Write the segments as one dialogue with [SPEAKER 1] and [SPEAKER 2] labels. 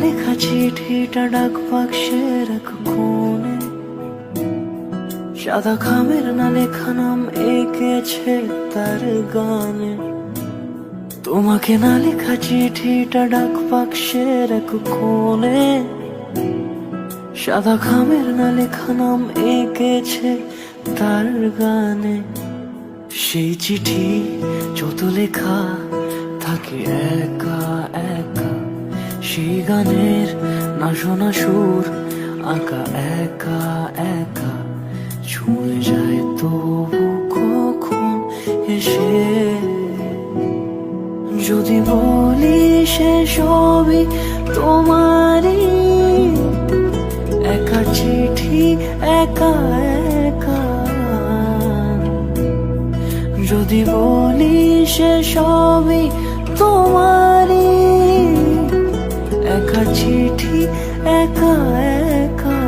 [SPEAKER 1] লেখা চিঠিটা ডাক বাক্সের এক কোণে, সাদা খামের না লেখা নাম এঁকেছে তার গানে। তোমাকে না লেখা চিঠিটা ডাক বাক্সের এক কোণে, সাদা খামের না লেখা নাম এঁকেছে তার গানে। সেই চিঠি যত লেখা থাকে একা একা, সেই গানের না শোনা সুর আঁকা একা একা, ছুঁয়ে যায় তবু কখন এসে। যদি বলি সে সবই তোমারই, একা চিঠি একা একা। যদি বলি সে সবই তোমারই, একা চিঠি একা একা।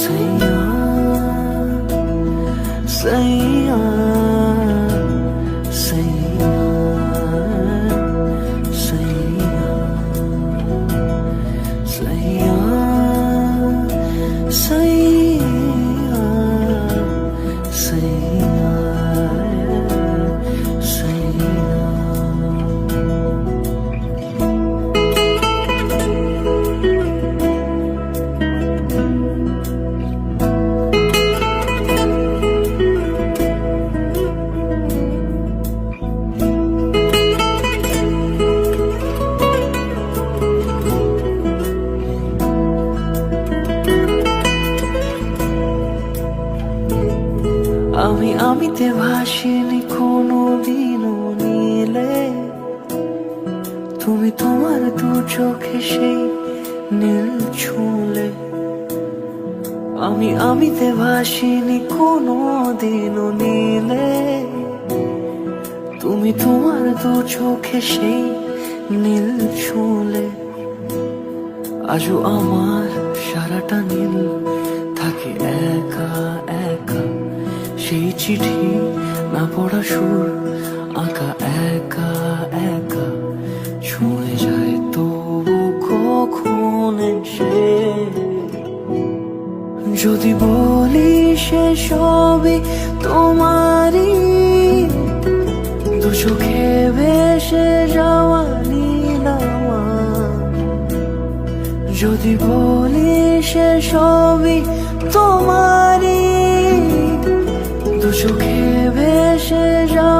[SPEAKER 1] সাইয়া সাইয়া সাইয়া সাইয়া সাইয়া সাইয়া সাইয়া সাইয়া। আমিতে ভাসিনি কোনো দিনও নীলে, তুমি তোমার দু চোখে সেই নীল ছুঁলে। আমিতে ভাসিনি কোনো দিনও নীলে, তুমি তোমার দু চোখে সেই নীল ছুঁলে। আজও আমার সারাটা নীল থাকে একা একা, সেই চিঠি না পড়া সুর আঁকা একা একা, ছুঁয়ে যায় তবু কখন এসে। যদি বলি সে সবই তোমারই, দু চোখে ভেসে যাওয়া নীলামা। যদি বলি সে সবই তোমারই, দু চোখে ভেসে যাওয়া